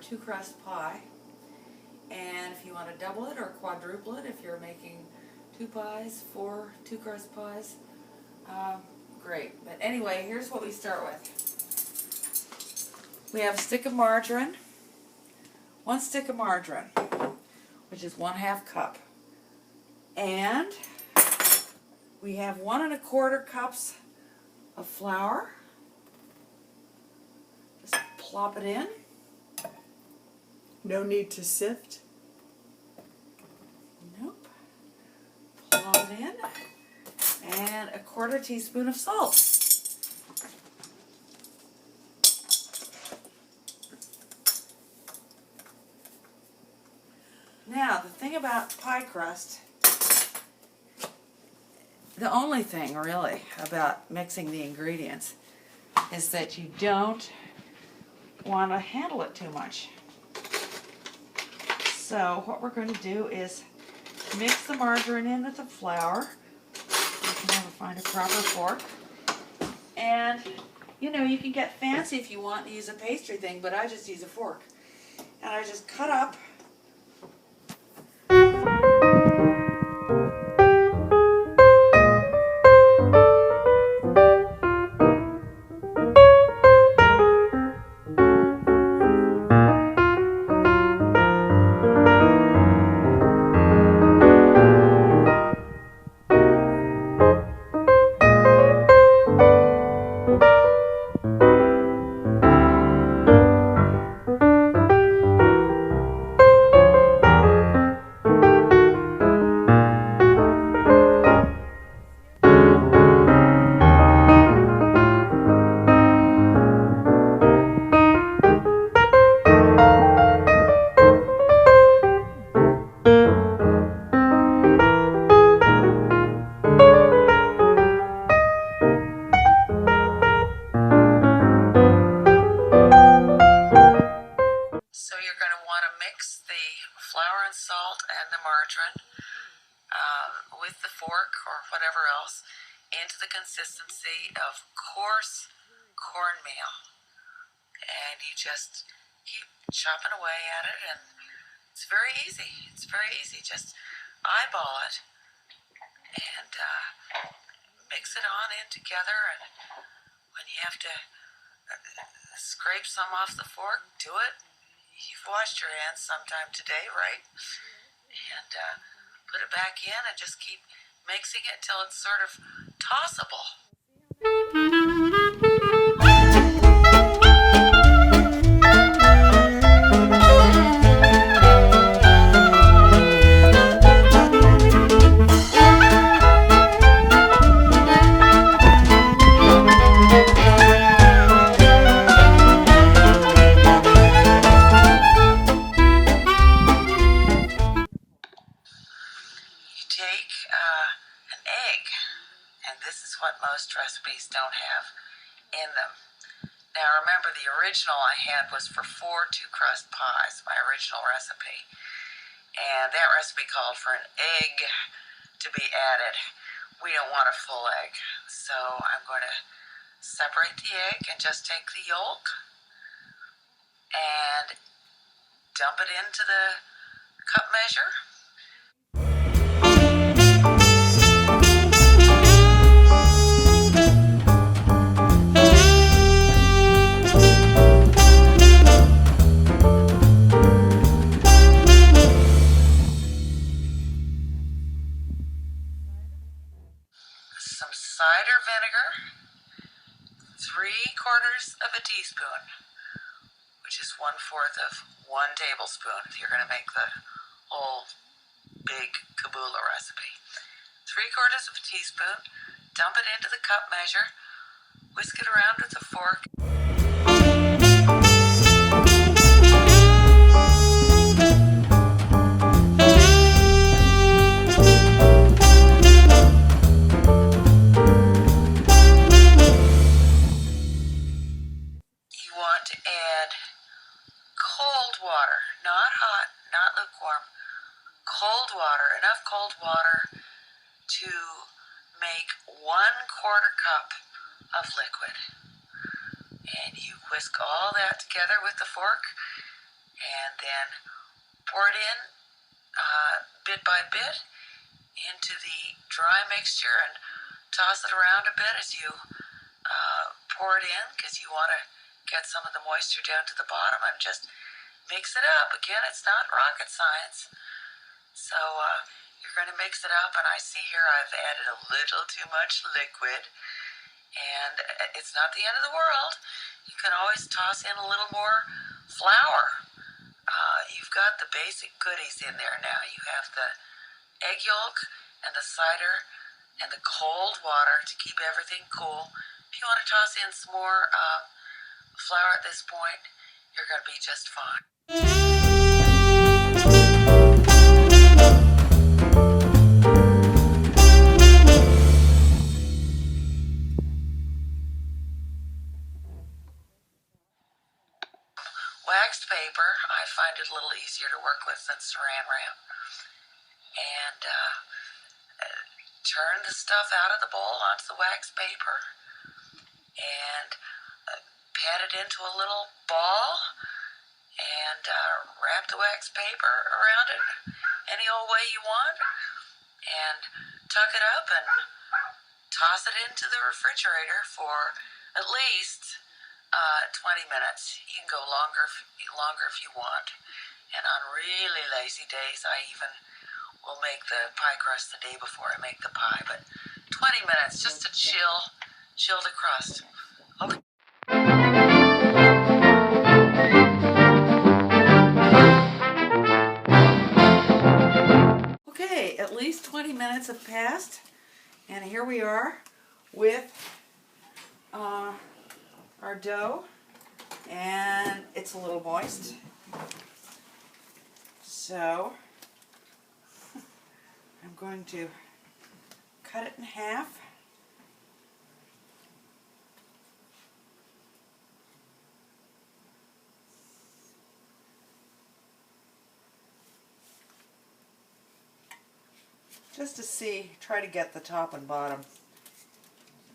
two-crust pie. And if you want to double it or quadruple it, if you're making 2 pies, 4 two-crust pies, great. But anyway, here's what we start with. We have a stick of margarine, 1 stick of margarine, which is 1/2 cup. And we have 1 1/4 cups of flour. Just plop it in. No need to sift? Nope. Plop it in. And a 1/4 teaspoon of salt. Now, the thing about pie crust, the only thing really about mixing the ingredients is that you don't want to handle it too much. So what we're going to do is mix the margarine in with the flour. You can never find a proper fork. And, you know, you can get fancy if you want to use a pastry thing, but I just use a fork. And I just cut up . Flour and salt and the margarine with the fork or whatever else into the consistency of coarse cornmeal. And you just keep chopping away at it, and it's very easy. It's very easy. Just eyeball it and mix it on in together. And when you have to scrape some off the fork, do it. You've washed your hands sometime today, right? And put it back in and just keep mixing it till it's sort of tossable. Most recipes don't have in them. Now remember, the original I had was for 4 two-crust pies, my original recipe. And that recipe called for an egg to be added. We don't want a full egg. So I'm going to separate the egg and just take the yolk and dump it into the cup measure. Some cider vinegar, 3/4 of a teaspoon, which is 1/4 of 1 tablespoon if you're going to make the whole big Kabula recipe. 3/4 of a teaspoon, dump it into the cup measure, whisk it around with a fork. Water, not hot, not lukewarm, cold water, enough cold water to make 1/4 cup of liquid. And you whisk all that together with the fork and then pour it in bit by bit into the dry mixture and toss it around a bit as you pour it in, because you want to get some of the moisture down to the bottom, and just mix it up. Again, it's not rocket science. So you're going to mix it up, and I see here I've added a little too much liquid, and it's not the end of the world. You can always toss in a little more flour. You've got the basic goodies in there now. You have the egg yolk and the cider and the cold water to keep everything cool. If you want to toss in some more flour at this point, you're going to be just fine. Waxed paper, I find it a little easier to work with than Saran Wrap. And turn the stuff out of the bowl onto the wax paper and pat it into a little ball and wrap the wax paper around it any old way you want and tuck it up and toss it into the refrigerator for at least 20 minutes. You can go longer if you want. And on really lazy days, I even will make the pie crust the day before I make the pie. But 20 minutes just to chill the crust. Okay. Okay, at least 20 minutes have passed, and here we are with our dough, and it's a little moist. So I'm going to cut it in half. Just to see, try to get the top and bottom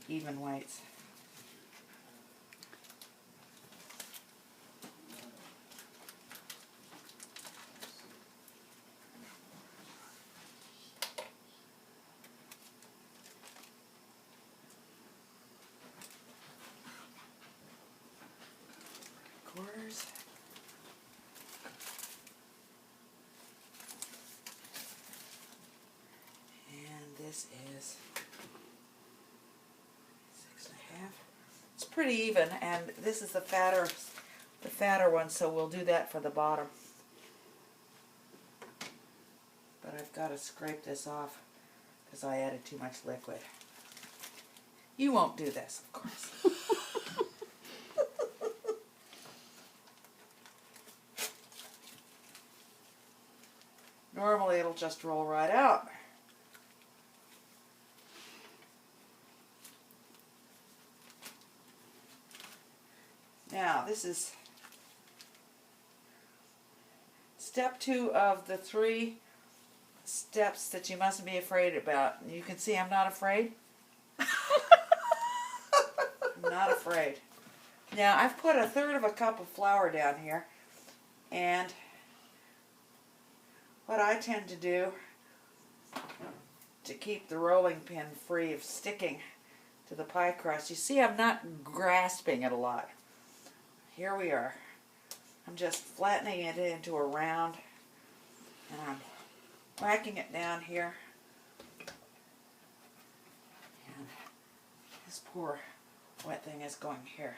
even whites. Quarters. This is 6.5. It's pretty even, and this is the fatter one, so we'll do that for the bottom. But I've got to scrape this off because I added too much liquid. You won't do this, of course. Normally it'll just roll right out. Now, this is step 2 of the 3 steps that you mustn't be afraid about. You can see I'm not afraid. I'm not afraid. Now, I've put 1/3 of a cup of flour down here, and what I tend to do to keep the rolling pin free of sticking to the pie crust, you see I'm not grasping it a lot. Here we are. I'm just flattening it into a round, and I'm whacking it down here. And this poor wet thing is going here.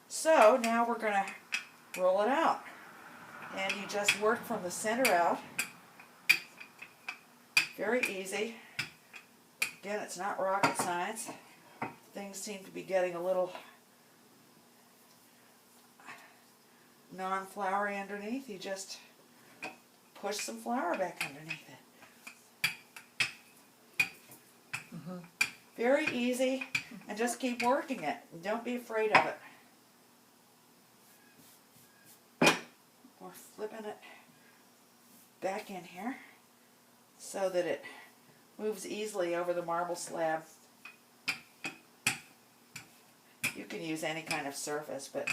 So now we're going to roll it out. And you just work from the center out. Very easy. Again, it's not rocket science. Things seem to be getting a little non-floury underneath. You just push some flour back underneath it. Very easy, and just keep working it. Don't be afraid of it. We're flipping it back in here so that it moves easily over the marble slab. You can use any kind of surface, but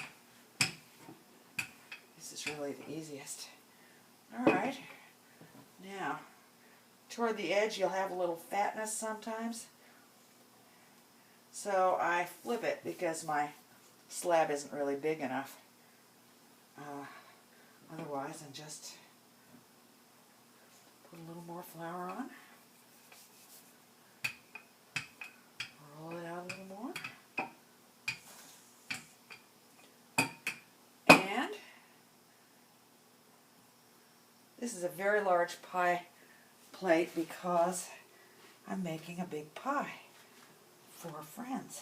this is really the easiest. Alright, now toward the edge you'll have a little fatness sometimes. So I flip it because my slab isn't really big enough. Otherwise, I just put a little more flour on. Roll it out a little more. And this is a very large pie plate because I'm making a big pie for friends.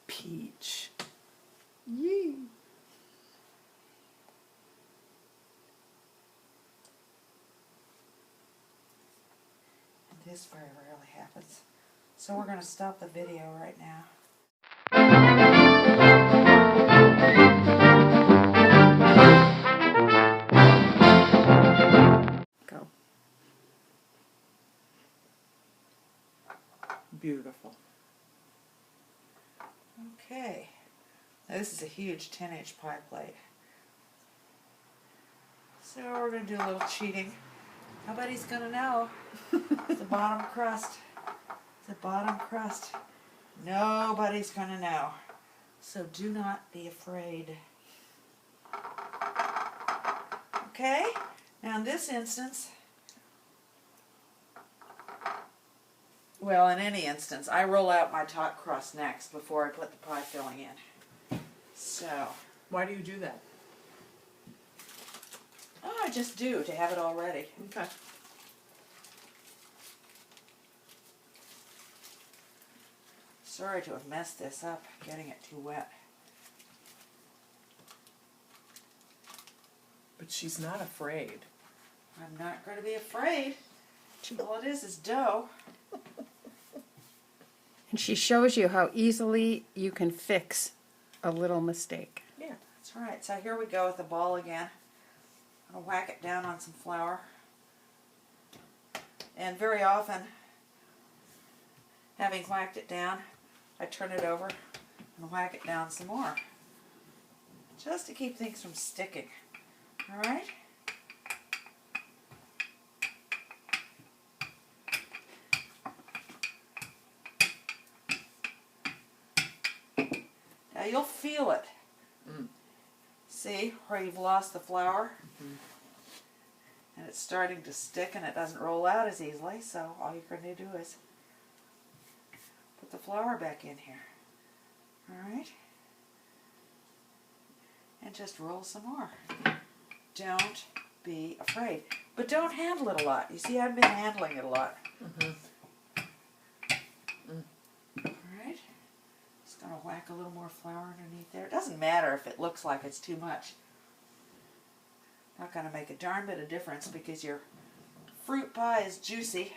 Peach. Yee. And this very rarely happens. So we're going to stop the video right now. Go. Beautiful. Okay. Now this is a huge 10-inch pie plate. So we're going to do a little cheating. Nobody's going to know. It's the bottom crust. The bottom crust. Nobody's going to know. So do not be afraid. Okay? Now in this instance, well, in any instance, I roll out my top crust next before I put the pie filling in. So, Why do you do that? oh, I just do to have it all ready. Okay. Sorry to have messed this up, getting it too wet. But she's not afraid. I'm not going to be afraid. All it is dough. And she shows you how easily you can fix a little mistake. Yeah. That's right. So here we go with the ball again. I'll whack it down on some flour. And very often, having whacked it down, I turn it over and whack it down some more. Just to keep things from sticking. Alright? Now you'll feel it. See where you've lost the flour? And it's starting to stick and it doesn't roll out as easily, so all you're going to do is put the flour back in here. Alright? And just roll some more. Don't be afraid. But don't handle it a lot. You see, I've been handling it a lot. Alright? Just going to whack a little more flour underneath there. It doesn't matter if it looks like it's too much. Not going to make a darn bit of difference because your fruit pie is juicy.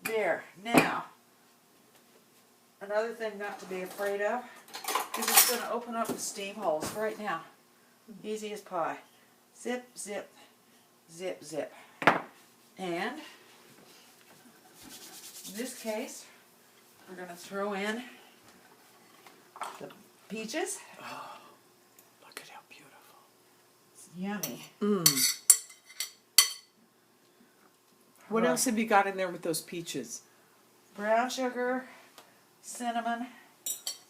There. Now, another thing not to be afraid of is it's going to open up the steam holes right now. Easy as pie. Zip, zip, zip, zip. And in this case, we're going to throw in the peaches. Oh, look at how beautiful. It's yummy. What else have you got in there with those peaches? Brown sugar, cinnamon,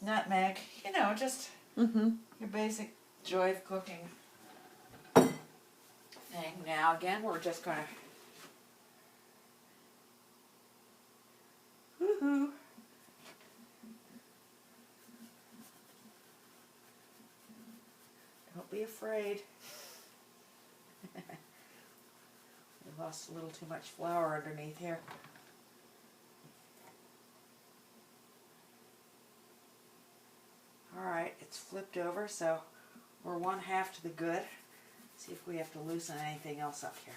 nutmeg. You know, just your basic joy of cooking thing. Now again, we're just going to woohoo. Don't be afraid. We lost a little too much flour underneath here. Alright, it's flipped over, so we're 1/2 to the good. See if we have to loosen anything else up here.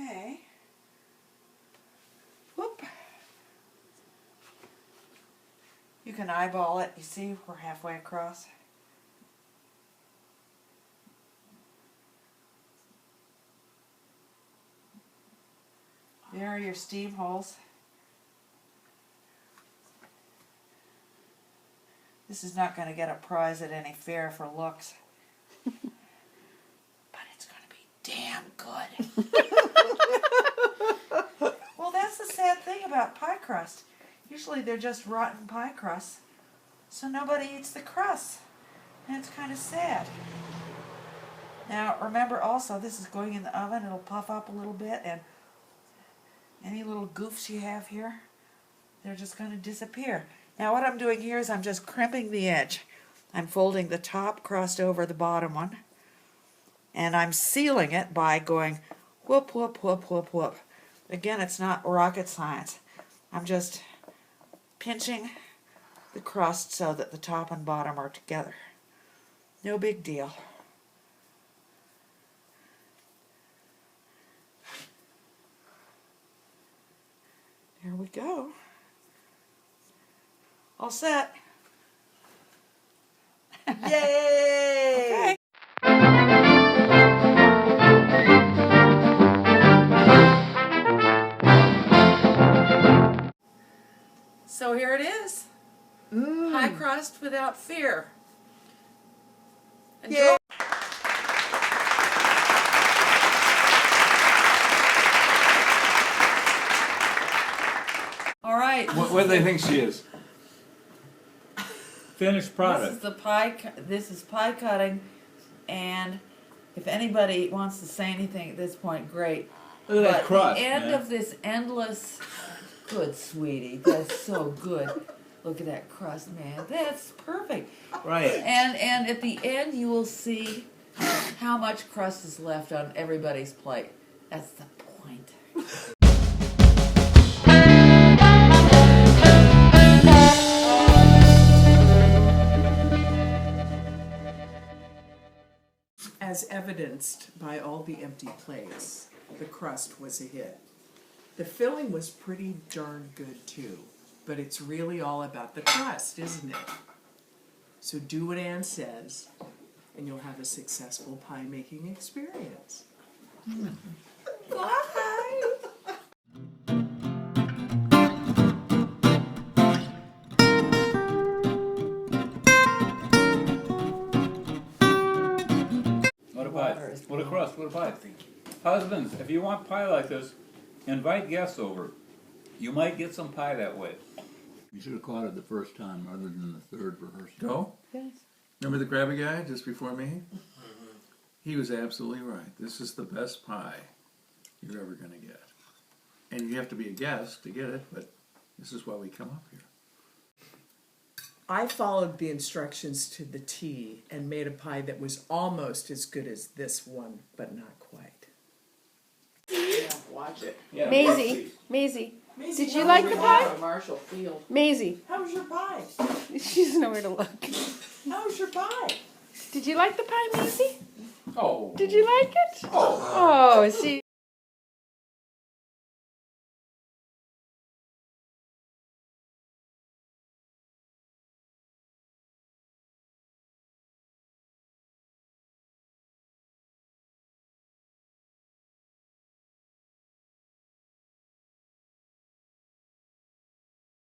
Okay. Whoop. You can eyeball it. You see, we're halfway across. There are your steam holes. This is not going to get a prize at any fair for looks. But it's going to be damn good. Well, that's the sad thing about pie crust. Usually they're just rotten pie crusts, so nobody eats the crust. And it's kind of sad. Now, remember also, this is going in the oven. It'll puff up a little bit, and any little goofs you have here, they're just going to disappear. Now, what I'm doing here is I'm just crimping the edge. I'm folding the top crust over the bottom one, and I'm sealing it by going whoop, whoop, whoop, whoop, whoop. Again, it's not rocket science. I'm just pinching the crust so that the top and bottom are together. No big deal. There we go. All set. Yay! Okay. So here it is. Pie crust without fear. Enjoy. Yay. All right. What do they think she is? Finished This product. is the pie. This is pie cutting, and if anybody wants to say anything at this point, great. Look at that But crust, the end man. of this endless. Good, sweetie. That's so good. Look at that crust, man. That's perfect. Right. And at the end, you will see how much crust is left on everybody's plate. That's the point. As evidenced by all the empty plates, the crust was a hit. The filling was pretty darn good too, but it's really all about the crust, isn't it? So do what Anne says, and you'll have a successful pie making experience. Bye. What a pie. What a crust. What a pie. Husbands, if you want pie like this, invite guests over. You might get some pie that way. You should have caught it the first time rather than the third rehearsal. Go? Yes. Remember the grabby guy just before me? He was absolutely right. This is the best pie you're ever going to get. And you have to be a guest to get it, but this is why we come up here. I followed the instructions to the T and made a pie that was almost as good as this one, but not quite. Yeah, watch it. Yeah, Maisie, Maisie, Maisie, did you how like was the your pie? Marshall Field. Maisie, How was your pie? she doesn't know where to look. How was your pie? Did you like the pie, Maisie? Oh. Did you like it? Oh, see.